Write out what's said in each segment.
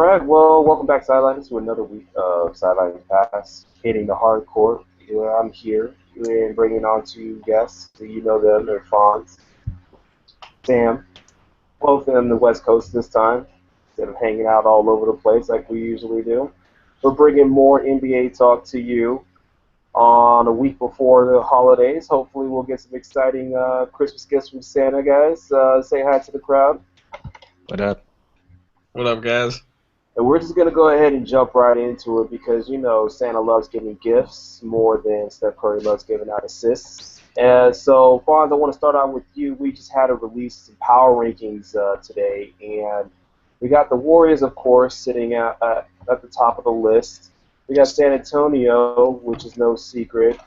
right, well, welcome back, Sidelines, to another week of Sidelines Pass, hitting the hard court. I'm here and bringing on two guests. So you know them, they're Fonz, Sam, both on the West Coast this time, instead of hanging out all over the place like we usually do. We're bringing more NBA talk to you on a week before the holidays. Hopefully, we'll get some exciting Christmas gifts from Santa, guys. Say hi to the crowd. What up? What up, guys? And we're just going to go ahead and jump right into it because, Santa loves giving gifts more than Steph Curry loves giving out assists. So, Fonz, I want to start out with you. We just had to release some power rankings today, and we got the Warriors, of course, sitting at the top of the list. We got San Antonio, which is no secret,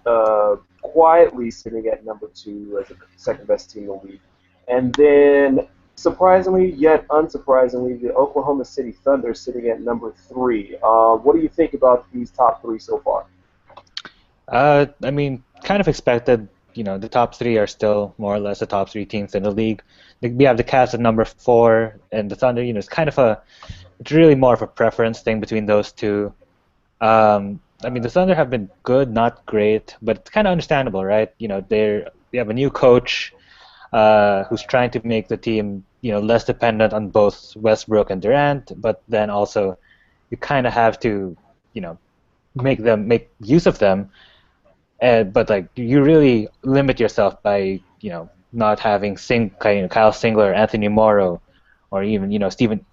quietly sitting at number two as the second best team in the league. And then surprisingly, yet unsurprisingly, the Oklahoma City Thunder sitting at number three. What do you think about these top three so far? Kind of expected. The top three are still more or less the top three teams in the league. We have the Cavs at number four, and the Thunder. It's really more of a preference thing between those two. The Thunder have been good, not great, but it's kind of understandable, right? They have a new coach who's trying to make the team, less dependent on both Westbrook and Durant, but then also you kind of have to, make use of them. But like you really limit yourself by, not having Kyle Singler, Anthony Morrow, or even Steven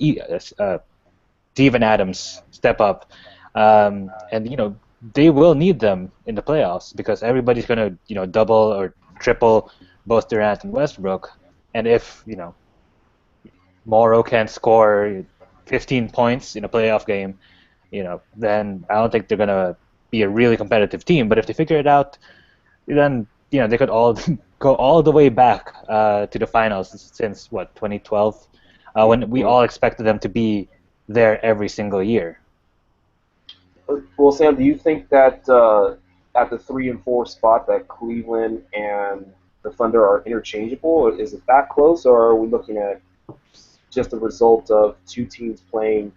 Adams step up, and they will need them in the playoffs because everybody's gonna double or triple both Durant and Westbrook, and if Morrow can score 15 points in a playoff game, then I don't think they're gonna be a really competitive team. But if they figure it out, then they could all go all the way back to the finals since 2012, when we all expected them to be there every single year. Well, Sam, do you think that at the 3 and 4 spot that Cleveland and the Thunder are interchangeable? Is it that close, or are we looking at just a result of two teams playing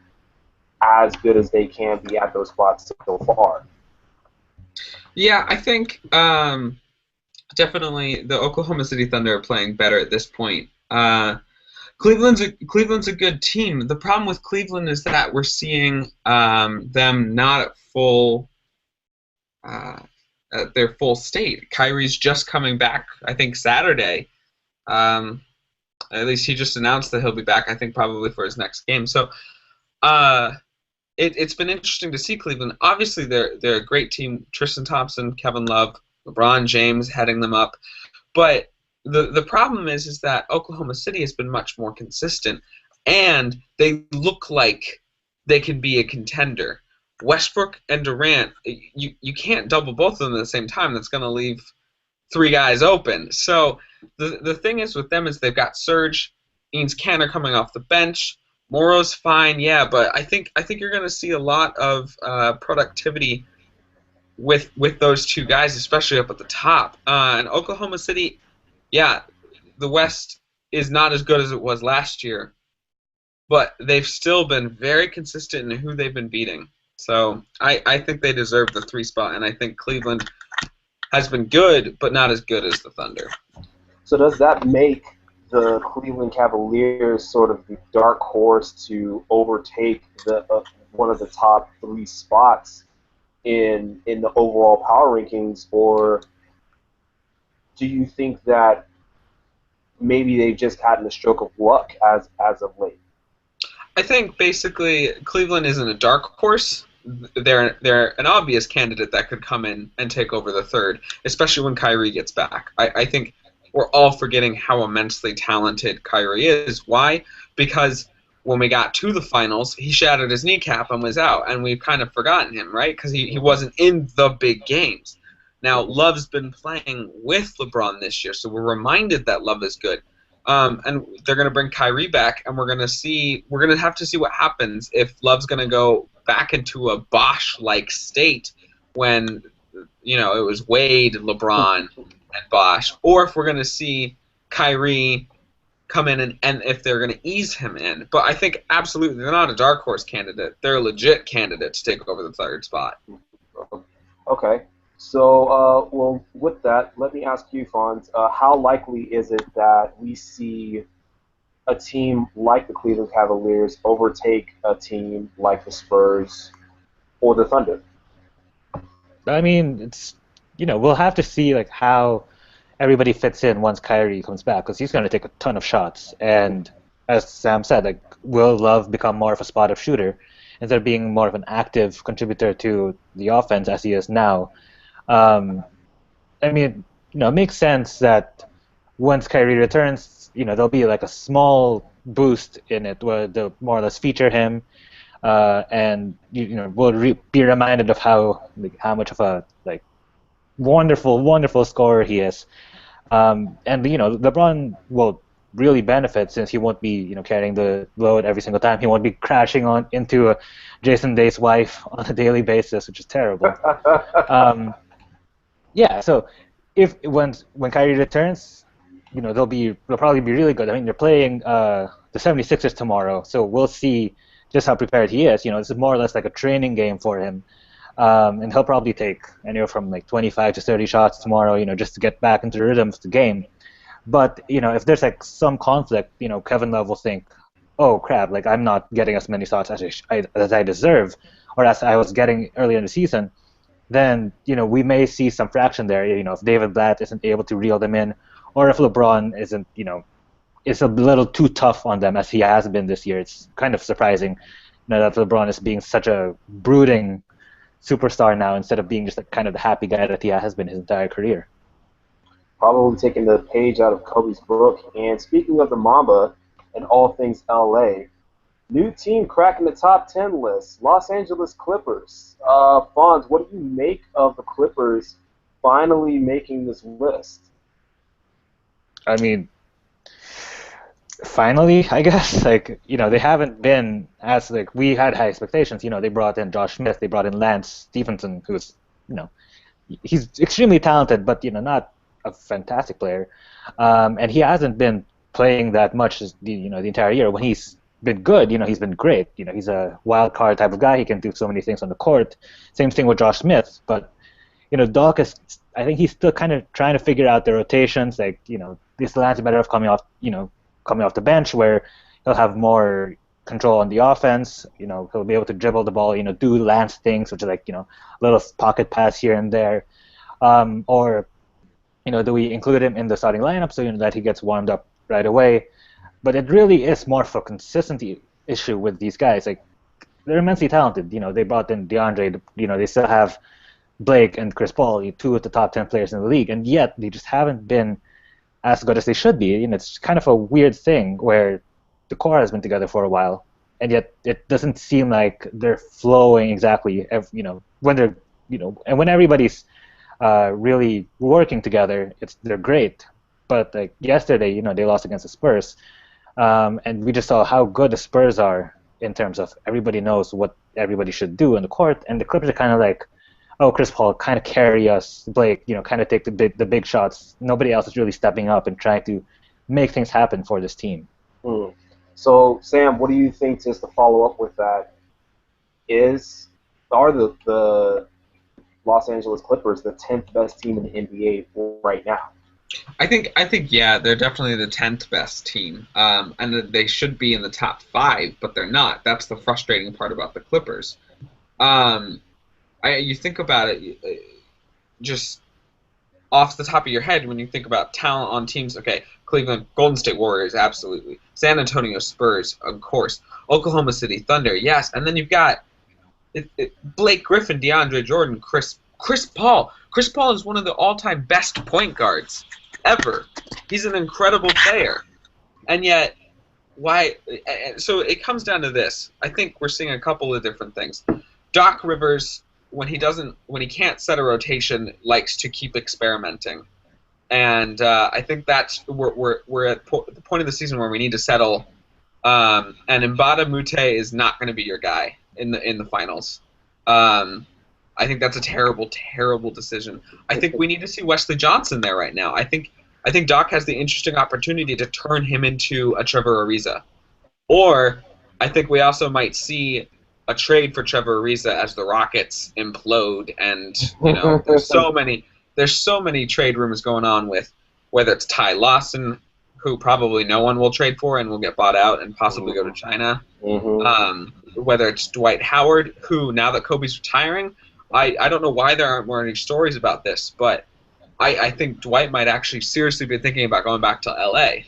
as good as they can be at those spots so far? Yeah, I think definitely the Oklahoma City Thunder are playing better at this point. Cleveland's a good team. The problem with Cleveland is that we're seeing them not at their full state. Kyrie's just coming back, I think, Saturday. At least he just announced that he'll be back, I think, probably for his next game. So it's been interesting to see Cleveland. Obviously, they're a great team. Tristan Thompson, Kevin Love, LeBron James heading them up. But the problem is that Oklahoma City has been much more consistent, and they look like they can be a contender. Westbrook and Durant, you can't double both of them at the same time. That's going to leave three guys open. So the thing is with them is they've got Serge, Enes Kanter coming off the bench. Morrow's fine, yeah, but I think you're going to see a lot of productivity with those two guys, especially up at the top. And Oklahoma City, yeah, the West is not as good as it was last year, but they've still been very consistent in who they've been beating. So I think they deserve the 3 spot, and I think Cleveland has been good, but not as good as the Thunder. So does that make the Cleveland Cavaliers sort of the dark horse to overtake the one of the top 3 spots in the overall power rankings, or do you think that maybe they've just had a stroke of luck as of late? I think basically Cleveland isn't a dark horse. They're an obvious candidate that could come in and take over the third, especially when Kyrie gets back. I think we're all forgetting how immensely talented Kyrie is. Why? Because when we got to the finals, he shattered his kneecap and was out, and we've kind of forgotten him, right? Because he wasn't in the big games. Now, Love's been playing with LeBron this year, so we're reminded that Love is good. And they're going to bring Kyrie back, and we're going to have to see what happens if Love's going to go back into a Bosch-like state when, it was Wade, LeBron, and Bosch, or if we're going to see Kyrie come in and if they're going to ease him in. But I think absolutely they're not a dark horse candidate. They're a legit candidate to take over the third spot. Okay. So, well, with that, let me ask you, Fonz, how likely is it that we see a team like the Cleveland Cavaliers overtake a team like the Spurs or the Thunder? I mean, it's we'll have to see like how everybody fits in once Kyrie comes back because he's going to take a ton of shots. And as Sam said, like will Love become more of a spot-up shooter instead of being more of an active contributor to the offense as he is now. Um, I mean, it makes sense that once Kyrie returns, there'll be like a small boost in it where they'll more or less feature him, and we'll be reminded of how much of a like wonderful scorer he is. And LeBron will really benefit since he won't be carrying the load every single time. He won't be crashing on into Jason Day's wife on a daily basis, which is terrible. Yeah, so if when Kyrie returns, they'll probably be really good. I mean, they're playing the 76ers tomorrow, so we'll see just how prepared he is. This is more or less like a training game for him. And he'll probably take anywhere from like 25 to 30 shots tomorrow, just to get back into the rhythm of the game. But, if there's like some conflict, Kevin Love will think, oh crap, like I'm not getting as many shots as I deserve or as I was getting earlier in the season. Then, we may see some fraction there, if David Blatt isn't able to reel them in or if LeBron isn't, is a little too tough on them as he has been this year. It's kind of surprising, that LeBron is being such a brooding superstar now instead of being just like kind of the happy guy that he has been his entire career. Probably taking the page out of Kobe's book. And speaking of the Mamba and all things LA, new team cracking the top 10 list, Los Angeles Clippers. Fonz, what do you make of the Clippers finally making this list? I mean, finally, I guess, like, they haven't been as, like, we had high expectations. They brought in Josh Smith, they brought in Lance Stephenson, who's, he's extremely talented, but, not a fantastic player. And he hasn't been playing that much, the entire year. When he's been good, he's been great. He's a wild card type of guy. He can do so many things on the court. Same thing with Josh Smith, but, Doc is, I think he's still kind of trying to figure out the rotations. Like, this Lance is better off coming off the bench where he'll have more control on the offense. He'll be able to dribble the ball, do Lance things, which is like, little pocket pass here and there. Or, do we include him in the starting lineup so that he gets warmed up right away? But it really is more of a consistency issue with these guys. Like, they're immensely talented. They brought in DeAndre. They still have Blake and Chris Paul, two of the top 10 players in the league, and yet they just haven't been as good as they should be. It's kind of a weird thing where the core has been together for a while, and yet it doesn't seem like they're flowing exactly. When they're, and when everybody's really working together, they're great. But like yesterday, they lost against the Spurs, and we just saw how good the Spurs are in terms of everybody knows what everybody should do on the court, and the Clippers are kind of like, oh, Chris Paul, kind of carry us. Blake, kind of take the big shots. Nobody else is really stepping up and trying to make things happen for this team. So, Sam, what do you think, just to follow up with that, are the Los Angeles Clippers the 10th best team in the NBA right now? I think yeah, they're definitely the 10th best team, and they should be in the top 5, but they're not. That's the frustrating part about the Clippers. You think about it, just off the top of your head when you think about talent on teams. Okay, Cleveland, Golden State Warriors, absolutely. San Antonio Spurs, of course. Oklahoma City Thunder, yes. And then you've got Blake Griffin, DeAndre Jordan, Chris Paul. Chris Paul is one of the all-time best point guards ever. He's an incredible player. And yet, why? So it comes down to this. I think we're seeing a couple of different things. Doc Rivers, when he can't set a rotation, likes to keep experimenting, and I think that's we're at the point of the season where we need to settle. And Mbada Mute is not going to be your guy in the finals. I think that's a terrible decision. I think we need to see Wesley Johnson there right now. I think I think Doc has the interesting opportunity to turn him into a Trevor Ariza. Or I think we also might see a trade for Trevor Ariza as the Rockets implode, and there's so many trade rumors going on with whether it's Ty Lawson, who probably no one will trade for and will get bought out and possibly go to China. Whether it's Dwight Howard, who now that Kobe's retiring, I don't know why there aren't more any stories about this, but I think Dwight might actually seriously be thinking about going back to LA.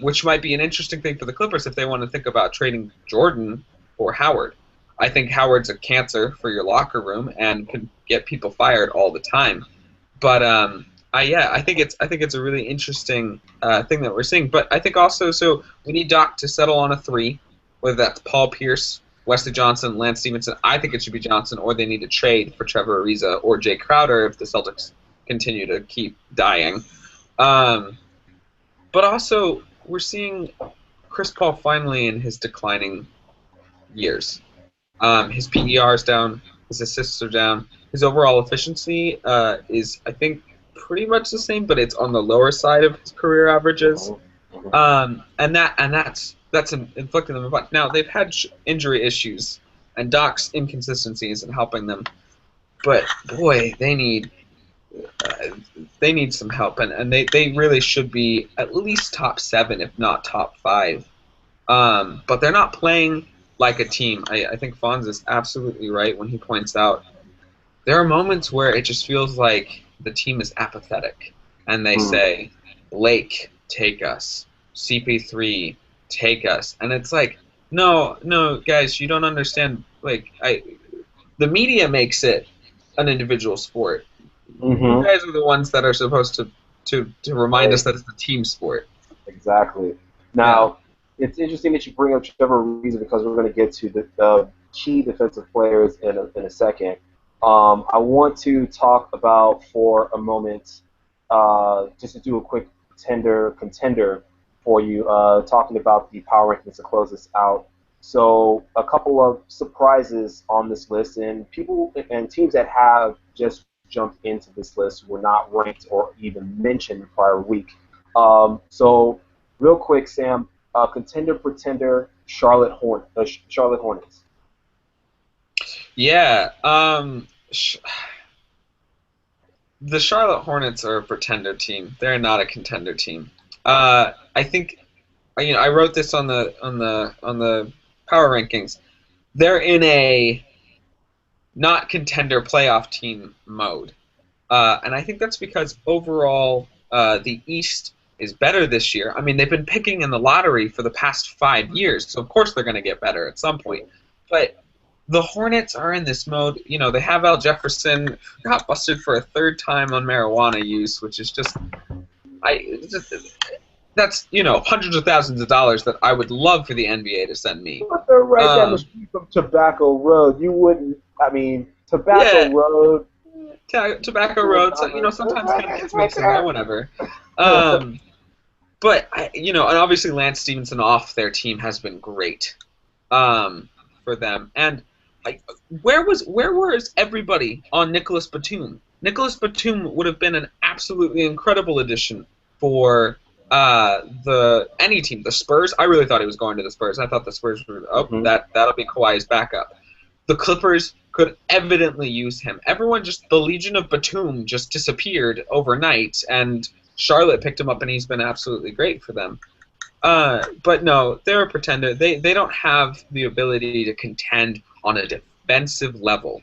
Which might be an interesting thing for the Clippers if they want to think about trading Jordan for Howard. I think Howard's a cancer for your locker room and can get people fired all the time. But I think it's a really interesting thing that we're seeing. But I think also we need Doc to settle on a three, whether that's Paul Pierce, Wesley Johnson, Lance Stevenson. I think it should be Johnson, or they need to trade for Trevor Ariza or Jay Crowder if the Celtics continue to keep dying. But also, we're seeing Chris Paul finally in his declining years. His PER is down, his assists are down, his overall efficiency is, I think, pretty much the same, but it's on the lower side of his career averages. And that's inflicting them a bunch. Now they've had injury issues, and Doc's inconsistency isn't helping them. But boy, they need some help, and they really should be at least top 7, if not top 5. But they're not playing like a team. I think Fonz is absolutely right when he points out there are moments where it just feels like the team is apathetic, and they say, Blake, take us. CP3, take us. And it's like, no, guys, you don't understand. Like, the media makes it an individual sport. You guys are the ones that are supposed to remind us that it's a team sport. Exactly. Now, it's interesting that you bring up Trevor Ariza because we're going to get to the key defensive players in a second. I want to talk about for a moment, just to do a quick contender for you, talking about the power rankings to close this out. So a couple of surprises on this list, and teams that have just jumped into this list were not ranked or even mentioned the prior week. So real quick, Sam, contender, pretender, Charlotte Hornets. Yeah, the Charlotte Hornets are a pretender team. They're not a contender team. I think, I wrote this on the power rankings. They're in a not contender playoff team mode, and I think that's because overall the East is better this year. I mean, they've been picking in the lottery for the past 5 years, so of course they're going to get better at some point. But the Hornets are in this mode. They have Al Jefferson, got busted for a 3rd time on marijuana use, which is just, that's hundreds of thousands of dollars that I would love for the NBA to send me. But they're right down the street from Tobacco Road. You wouldn't. I mean, Tobacco Road. Tobacco Road. So, sometimes kind of gets mixed in there, whatever. But and obviously Lance Stevenson off their team has been great for them. And where was everybody on Nicholas Batum? Nicholas Batum would have been an absolutely incredible addition for any team. The Spurs, I really thought he was going to the Spurs. I thought the Spurs were that'll be Kawhi's backup. The Clippers could evidently use him. The Legion of Batum just disappeared overnight, and Charlotte picked him up, and he's been absolutely great for them. But no, they're a pretender. They don't have the ability to contend on a defensive level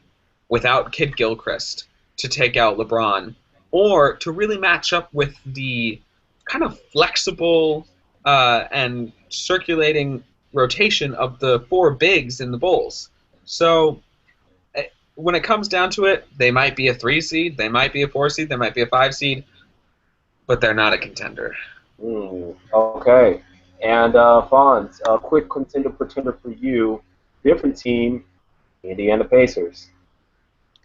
without Kid Gilchrist to take out LeBron, or to really match up with the kind of flexible and circulating rotation of the 4 bigs in the Bulls. So when it comes down to it, they might be a 3 seed, they might be a 4 seed, they might be a 5 seed, but they're not a contender. Okay. And Fonz, a quick pretender for you. Different team, Indiana Pacers.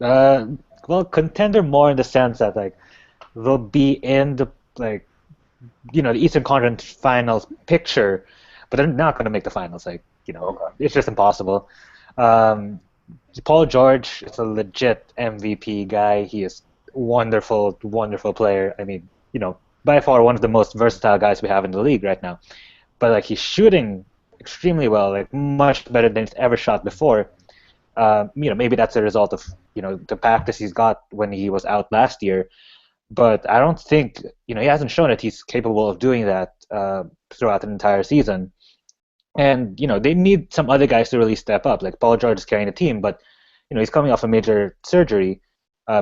Well, contender more in the sense that they'll be in the the Eastern Conference Finals picture, but they're not going to make the finals. It's just impossible. Paul George is a legit MVP guy. He is wonderful, wonderful player. I mean, by far one of the most versatile guys we have in the league right now. But like he's shooting extremely well, like much better than he's ever shot before. Maybe that's a result of the practice he's got when he was out last year. But I don't think he hasn't shown that he's capable of doing that throughout an entire season. And they need some other guys to really step up. Like Paul George is carrying the team, but he's coming off a major surgery,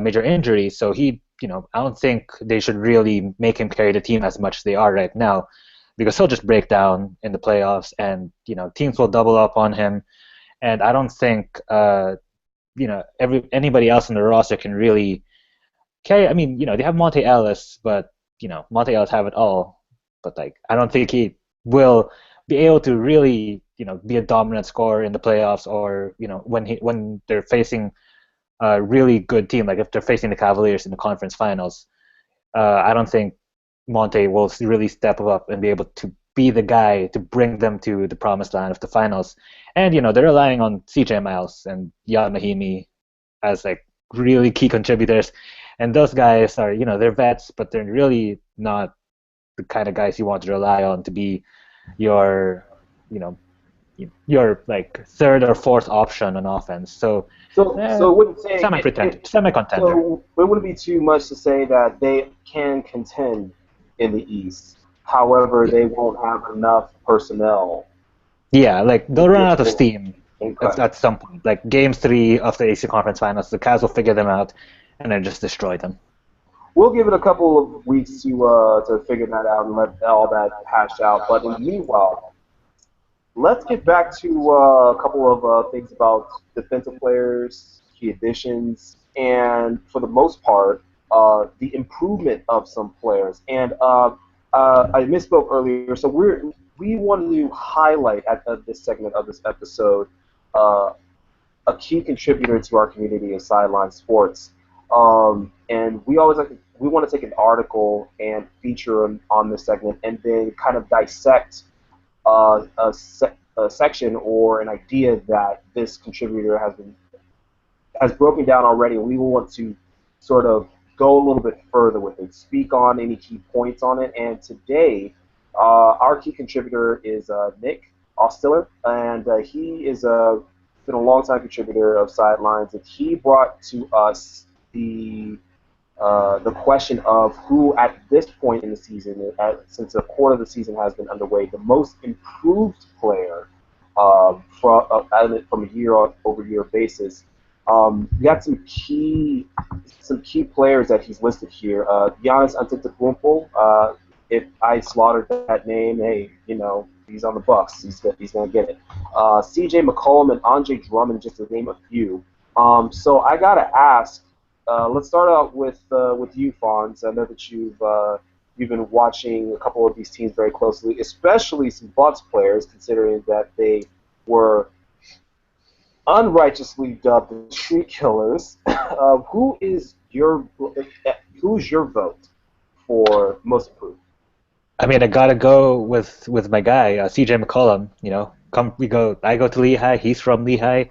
major injury. So I don't think they should really make him carry the team as much as they are right now, because he'll just break down in the playoffs, and teams will double up on him. And I don't think anybody else in the roster can really carry. I mean, they have Monte Ellis, but Monte Ellis have it all. But like, I don't think he will be able to really be a dominant scorer in the playoffs, or when they're facing a really good team, like if they're facing the Cavaliers in the conference finals. I don't think Monte will really step up and be able to be the guy to bring them to the promised land of the finals. And they're relying on CJ Miles and Yad Mahimi as like really key contributors. And those guys are, they're vets, but they're really not the kind of guys you want to rely on to be your, your like third or fourth option on offense. So wouldn't say semi-contender. So it wouldn't be too much to say that they can contend in the East. However, they won't have enough personnel. Yeah, like they'll run out of steam Okay. at some point. Like Game 3 of the AC Conference Finals, the Cavs will figure them out and then just destroy them. We'll give it a couple of weeks to figure that out and let all that hash out. But in the meanwhile, let's get back to a couple of things about defensive players, key additions, and for the most part, the improvement of some players. And I misspoke earlier, so we wanted to highlight at this segment of this episode a key contributor to our community is Sidelines Sports. And we want to take an article and feature on this segment, and then kind of dissect a section or an idea that this contributor has broken down already. We want to sort of go a little bit further with it, speak on any key points on it. And today, our key contributor is Nick Ostiller, and he is been a long-time contributor of Sidelines, and he brought to us the question of who, at this point in the season, since a quarter of the season has been underway, the most improved player from a year-over-year basis. We got some key players that he's listed here. Giannis Antetokounmpo. If I slaughtered that name, hey, he's on the Bucks. He's gonna get it. C.J. McCollum and Andre Drummond, just to name a few. So I gotta ask. Let's start out with you, Fonz. I know that you've been watching a couple of these teams very closely, especially some Bucks players, considering that they were unrighteously dubbed the Street Killers. Who's your vote for most improved? I mean, I gotta go with my guy, C.J. McCollum. I go to Lehigh. He's from Lehigh.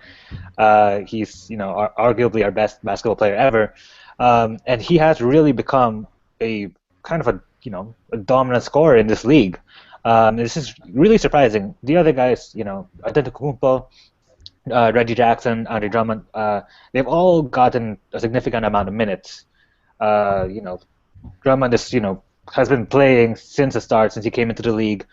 He's arguably our best basketball player ever, and he has really become a kind of a dominant scorer in this league. This is really surprising. The other guys, Antetokounmpo, Reggie Jackson, Andre Drummond, they've all gotten a significant amount of minutes. Drummond is has been playing since the start, since he came into the league.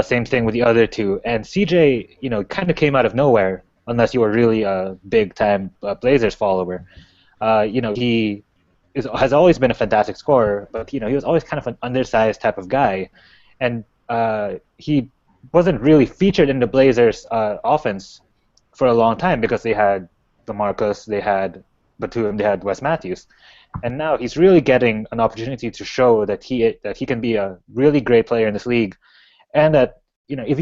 Same thing with the other two. And CJ, kind of came out of nowhere, unless you were really a big-time Blazers follower. He has always been a fantastic scorer, but he was always kind of an undersized type of guy, and he wasn't really featured in the Blazers' offense for a long time because they had DeMarcus, they had Batum, they had Wes Matthews. And now he's really getting an opportunity to show that he can be a really great player in this league, and that if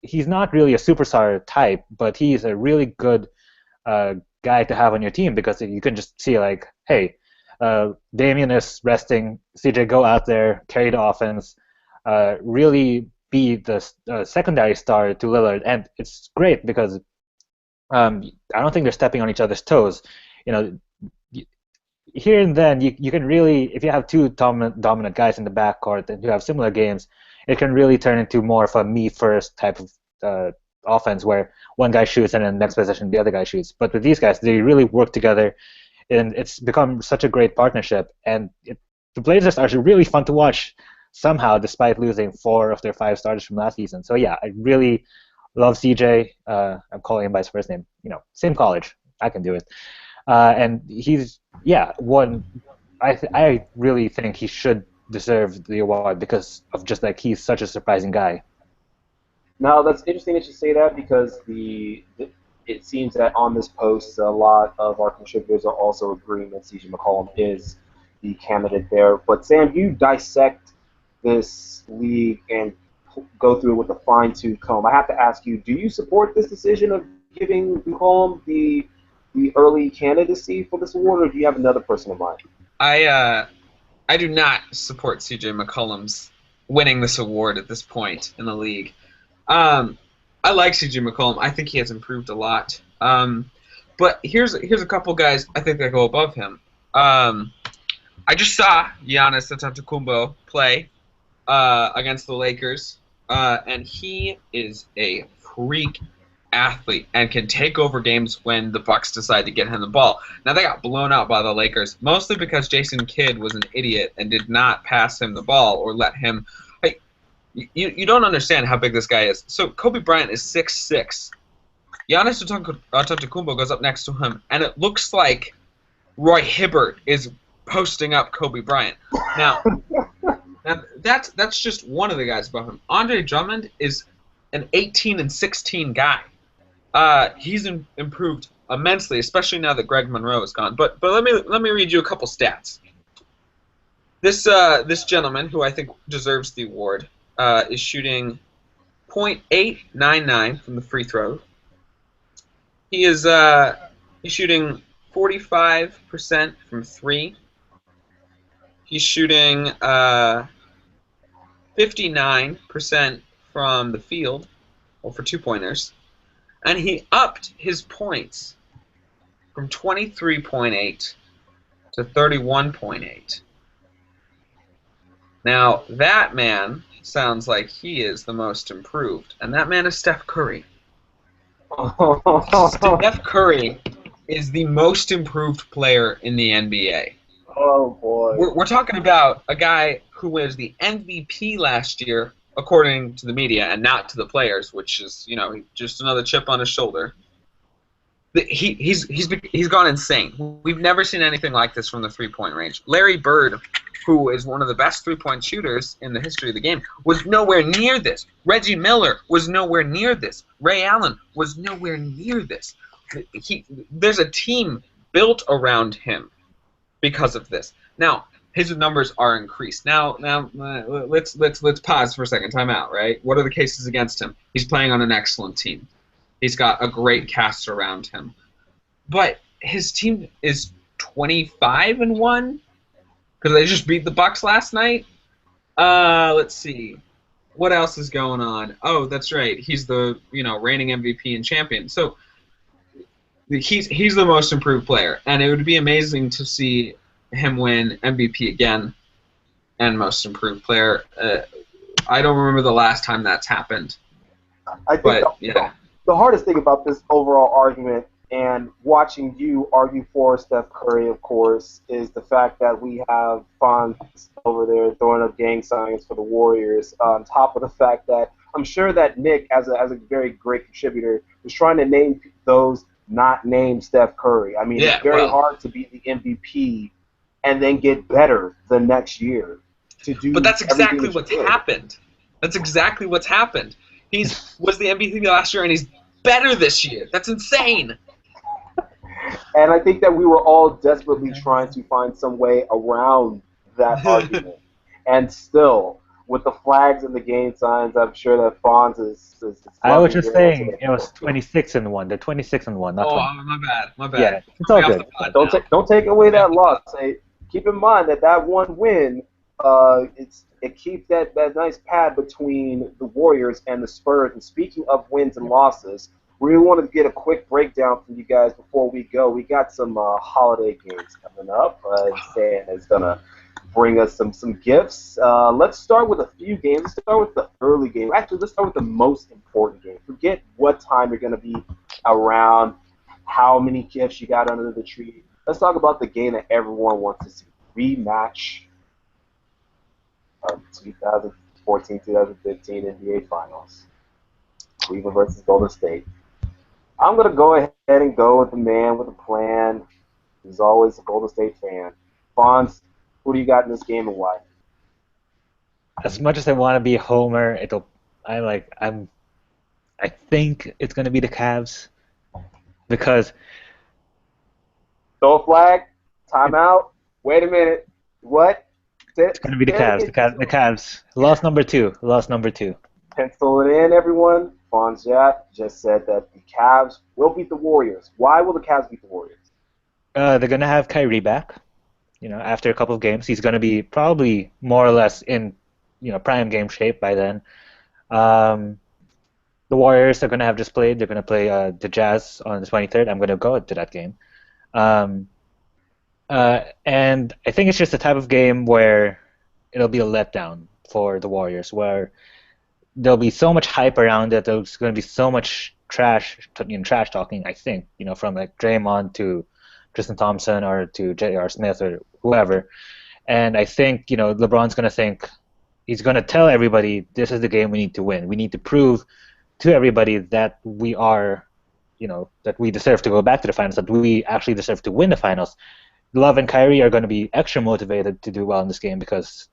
he's not really a superstar type, but he's a really good guy to have on your team, because you can just see like, hey, Damian is resting, CJ, go out there, carry the offense, really be the secondary star to Lillard, and it's great because I don't think they're stepping on each other's toes. here and then you can really, if you have two dominant guys in the backcourt and who have similar games, it can really turn into more of a me first type of offense where one guy shoots and then next possession the other guy shoots. But with these guys, they really work together, and it's become such a great partnership. And the Blazers are really fun to watch somehow, despite losing 4 of their 5 starters from last season. So yeah, I really love CJ. I'm calling him by his first name. Same college. I can do it. And he's one. I really think he should deserve the award because of just like he's such a surprising guy. Now, that's interesting that you say that because it seems that on this post, a lot of our contributors are also agreeing that CJ McCollum is the candidate there. But Sam, you dissect this league and go through it with a fine-tooth comb. I have to ask you, do you support this decision of giving McCollum the early candidacy for this award, or do you have another person in mind? I do not support CJ McCollum's winning this award at this point in the league. I like CJ McCollum. I think he has improved a lot. But here's a couple guys I think that go above him. I just saw Giannis Antetokounmpo play against the Lakers, and he is a freak athlete and can take over games when the Bucks decide to get him the ball. Now, they got blown out by the Lakers, mostly because Jason Kidd was an idiot and did not pass him the ball or let him. You don't understand how big this guy is. So Kobe Bryant is 6'6". Giannis Antetokounmpo goes up next to him, and it looks like Roy Hibbert is posting up Kobe Bryant. Now that's just one of the guys above him. Andre Drummond is an 18 and 16 guy. He's improved immensely, especially now that Greg Monroe is gone. But let me read you a couple stats. This gentleman, who I think deserves the award, is shooting .899 from the free throw. He's shooting 45% from 3. He's shooting 59% from the field, or for 2-pointers. And he upped his points from 23.8 to 31.8. Now, that man sounds like he is the most improved, and that man is Steph Curry. Steph Curry is the most improved player in the NBA. Oh, boy. We're talking about a guy who was the MVP last year, according to the media, and not to the players, which is, just another chip on his shoulder. He's gone insane. We've never seen anything like this from the three-point range. Larry Bird, who is one of the best three-point shooters in the history of the game, was nowhere near this. Reggie Miller was nowhere near this. Ray Allen was nowhere near this. There's a team built around him because of this. Now, his numbers are increased. Now, let's pause for a second. Time out, right? What are the cases against him? He's playing on an excellent team. He's got a great cast around him. But his team is 25-1 because they just beat the Bucks last night. Let's see. What else is going on? Oh, that's right. He's the reigning MVP and champion. So he's the most improved player, and it would be amazing to see him win MVP again and most improved player. I don't remember the last time that's happened. I think the hardest thing about this overall argument, and watching you argue for Steph Curry, of course, is the fact that we have Fonz over there throwing up gang signs for the Warriors, on top of the fact that I'm sure that Nick, as a very great contributor, was trying to name those not named Steph Curry. I mean, it's very hard to be the MVP and then get better the next year. But that's exactly what's happened. That's exactly what's happened. He was the MVP last year, and he's better this year. That's insane. And I think that we were all desperately trying to find some way around that argument. And still, with the flags and the game signs, I'm sure that Fonz is I was just saying it was 26-1. They're 26-1, not 20. Oh, my bad. Yeah, it's all good. Don't take away that loss. Keep in mind that one win, it keeps that nice pad between the Warriors and the Spurs. And speaking of wins and losses, We wanted to get a quick breakdown from you guys before we go. We got some holiday games coming up. Santa's gonna bring us some gifts. Let's start with a few games. Let's start with the early game. Actually, let's start with the most important game. Forget what time you're gonna be around, how many gifts you got under the tree. Let's talk about the game that everyone wants to see. Rematch of 2014-2015 NBA Finals. Cleveland versus Golden State. I'm going to go ahead and go with the man with a plan. He's always a Golden State fan. Fonz, who do you got in this game and why? As much as I want to be a homer, I think it's going to be the Cavs because Throw a flag, timeout, wait a minute, what? it's going to be the Cavs. The Cavs. Loss number two. Pencil it in, everyone. Fonz just said that the Cavs will beat the Warriors. Why will the Cavs beat the Warriors? They're going to have Kyrie back. After a couple of games, he's going to be probably more or less in, prime game shape by then. The Warriors are going to have just played. They're going to play the Jazz on the 23rd. I'm going to go to that game. And I think it's just the type of game where it'll be a letdown for the Warriors, where there'll be so much hype around it. There's going to be so much trash talking, I think, from like Draymond to Tristan Thompson or to J.R. Smith or whoever. And I think, LeBron's going to think, he's going to tell everybody, this is the game we need to win. We need to prove to everybody that we are, that we deserve to go back to the finals, that we actually deserve to win the finals. Love and Kyrie are going to be extra motivated to do well in this game because,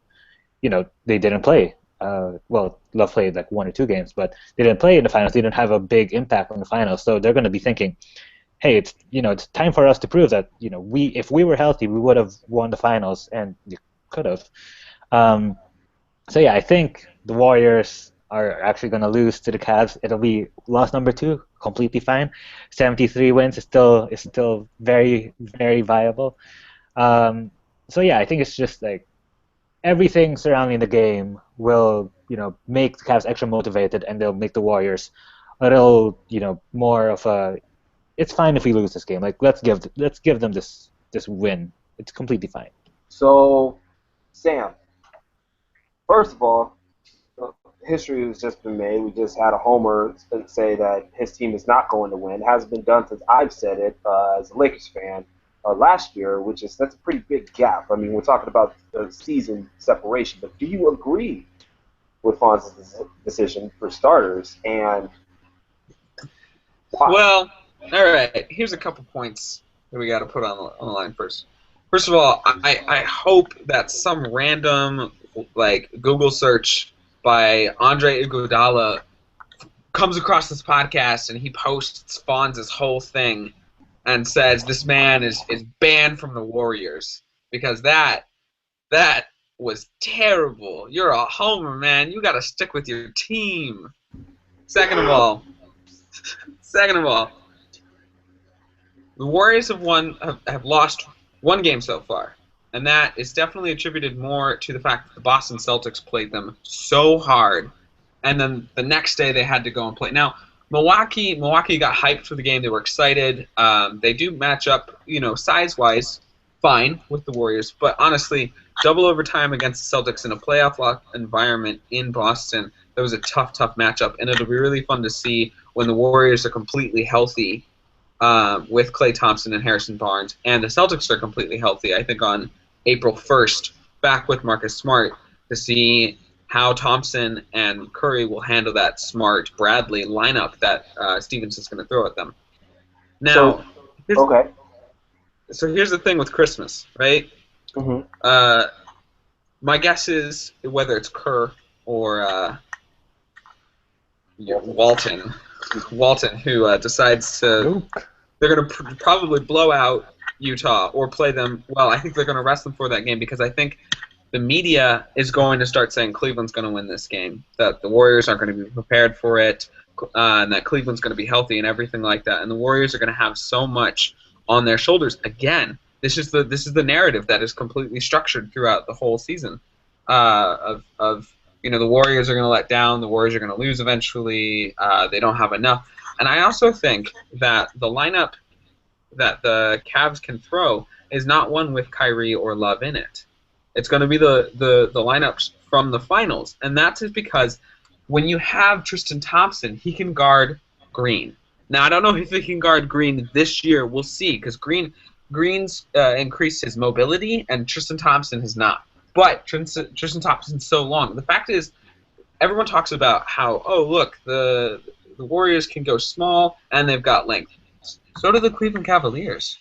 they didn't play. Love played like 1 or 2 games, but they didn't play in the finals. They didn't have a big impact on the finals, so they're going to be thinking, "Hey, it's time for us to prove that if we were healthy, we would have won the finals, and we could have." So yeah, I think the Warriors are actually going to lose to the Cavs. It'll be loss number 2, completely fine. 73 wins is still very, very viable. So yeah, I think it's just like everything surrounding the game will, make the Cavs extra motivated, and they'll make the Warriors a little, more of a. It's fine if we lose this game. Like let's give them this win. It's completely fine. So, Sam, first of all, history has just been made. We just had a homer say that his team is not going to win. It hasn't been done since I've said it as a Lakers fan last year, that's a pretty big gap. I mean, we're talking about the season separation, but do you agree with Fonz's decision for starters? And why? Well, all right. Here's a couple points that we got to put on the line first. First of all, I hope that some random Google search by Andre Iguodala comes across this podcast and he posts Fonz's whole thing and says this man is banned from the Warriors because that was terrible. You're a homer, man. You got to stick with your team. Second of all, the Warriors have lost 1 game so far, and that is definitely attributed more to the fact that the Boston Celtics played them so hard, and then the next day they had to go and play. Now, Milwaukee got hyped for the game. They were excited. They do match up, size-wise, fine with the Warriors. But honestly, double overtime against the Celtics in a playoff environment in Boston, that was a tough matchup. And it'll be really fun to see when the Warriors are completely healthy with Klay Thompson and Harrison Barnes. And the Celtics are completely healthy, I think, on April 1st, back with Marcus Smart, to see how Thompson and Curry will handle that Smart-Bradley lineup that Stevenson's going to throw at them. Now, so here's the thing with Christmas, right? Mm-hmm. My guess is whether it's Kerr or Walton, who decides to, they're going to probably blow out Utah or play them. Well, I think they're going to rest them for that game because I think the media is going to start saying Cleveland's going to win this game, that the Warriors aren't going to be prepared for it, and that Cleveland's going to be healthy and everything like that. And the Warriors are going to have so much on their shoulders. Again, this is the narrative that is completely structured throughout the whole season of the Warriors are going to let down, the Warriors are going to lose eventually, they don't have enough. And I also think that the lineup that the Cavs can throw is not one with Kyrie or Love in it. It's going to be the lineups from the finals. And that's just because when you have Tristan Thompson, he can guard Green. Now, I don't know if he can guard Green this year. We'll see, because Green's increased his mobility, and Tristan Thompson has not. But Tristan Thompson's so long. The fact is, everyone talks about how, oh, look, the Warriors can go small, and they've got length. So do the Cleveland Cavaliers.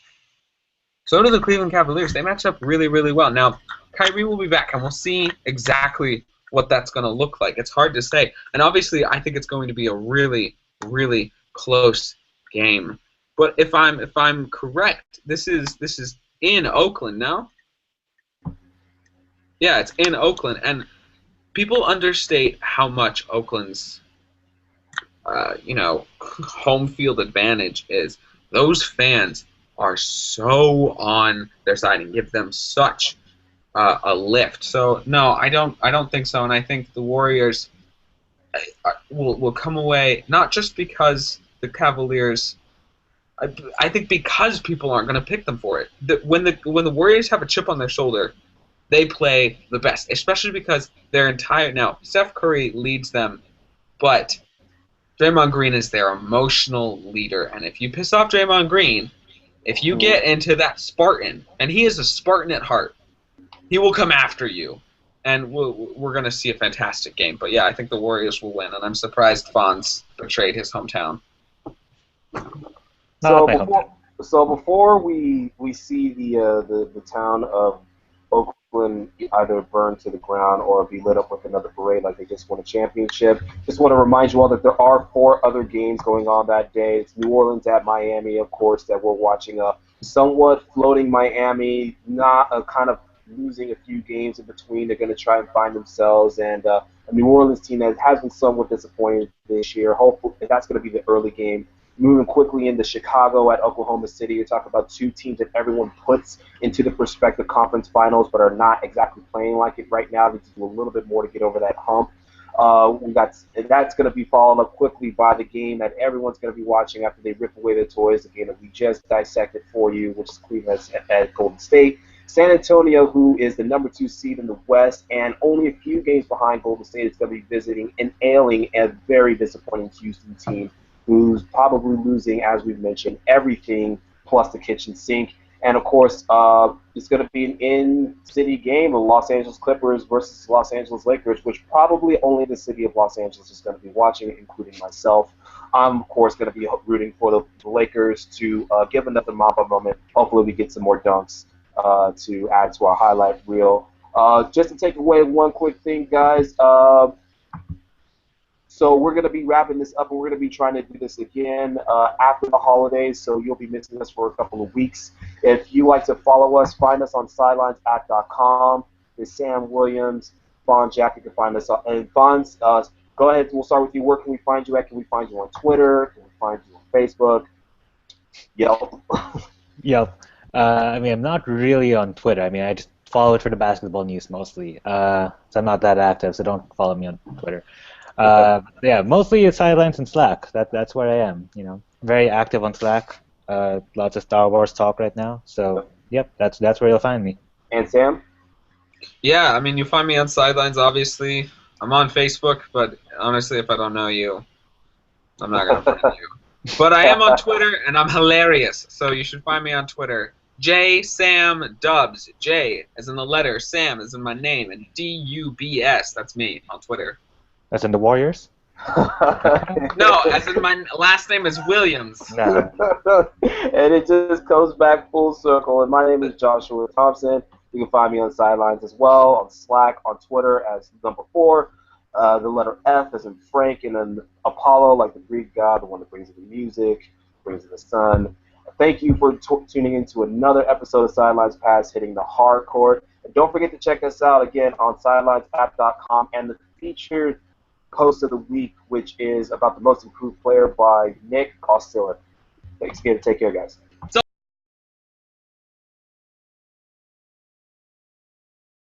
They match up really, really well. Now, Kyrie will be back, and we'll see exactly what that's going to look like. It's hard to say. And obviously, I think it's going to be a really, really close game. But if I'm correct, this is in Oakland, no? Yeah, it's in Oakland, and people understate how much Oakland's home field advantage is. Those fans are so on their side and give them such a lift. So no, I don't think so, and I think the Warriors will come away not just because the Cavaliers. I think because people aren't going to pick them for it. When the Warriors have a chip on their shoulder, they play the best, especially because their entire now Steph Curry leads them, but Draymond Green is their emotional leader, and if you piss off Draymond Green, if you get into that Spartan, and he is a Spartan at heart, he will come after you, and we're going to see a fantastic game. But yeah, I think the Warriors will win, and I'm surprised Fonz betrayed his hometown. So before we see the town of Oakland either burn to the ground or be lit up with another parade like they just won a championship, just want to remind you all that there are 4 other games going on that day. It's New Orleans at Miami, of course, that we're watching a somewhat floating Miami, not a kind of losing a few games in between. They're going to try and find themselves, and a New Orleans team that has been somewhat disappointing this year. Hopefully, that's going to be the early game.Moving quickly into Chicago at Oklahoma City, you're talking about 2 teams that everyone puts into the prospective conference finals, but are not exactly playing like it right now. They just do a little bit more to get over that hump. That's going to be followed up quickly by the game that everyone's going to be watching after they rip away their toys. The game that we just dissected for you, which is Cleveland at Golden State. San Antonio, who is the number 2 seed in the West, and only a few games behind Golden State, is going to be visiting and ailing a very disappointing Houston team, who's probably losing, as we've mentioned, everything plus the kitchen sink. And, of course, it's going to be an in-city game of Los Angeles Clippers versus Los Angeles Lakers, which probably only the city of Los Angeles is going to be watching, including myself. I'm, of course, going to be rooting for the Lakers to give another Mamba moment. Hopefully we get some more dunks to add to our highlight reel. Just to take away one quick thing, guys, so we're going to be wrapping this up, and we're going to be trying to do this again after the holidays, so you'll be missing us for a couple of weeks. If you like to follow us, find us on sidelines.com. There's Sam Williams, Fawn Jack. You can find us. And Fawn's, go ahead. We'll start with you. Where can we find you at? Can we find you on Twitter? Can we find you on Facebook? Yelp. Yep. I mean, I'm not really on Twitter. I mean, I just follow it for the basketball news mostly. So I'm not that active, so don't follow me on Twitter. Yeah, mostly it's Sidelines and Slack. That's where I am. Very active on Slack. Lots of Star Wars talk right now. So yep, that's where you'll find me. And Sam? Yeah, I mean, you find me on Sidelines, obviously. I'm on Facebook, but honestly, if I don't know you, I'm not going to find you. But I am on Twitter, and I'm hilarious, so you should find me on Twitter. J Sam Dubs. J as in the letter, Sam as in my name, and D-U-B-S. That's me on Twitter. As in the Warriors? No, as in my last name is Williams. No. And it just comes back full circle. And my name is Joshua Thompson. You can find me on Sidelines as well, on Slack, on Twitter as number 4. The letter F as in Frank, and then Apollo, like the Greek god, the one that brings in the music, brings in the sun. Thank you for tuning in to another episode of Sidelines Pass, hitting the Hardcourt. And don't forget to check us out again on sidelinessapp.com and the featured post of the week, which is about the most improved player by Nick Costello. Thanks again. Take care, guys.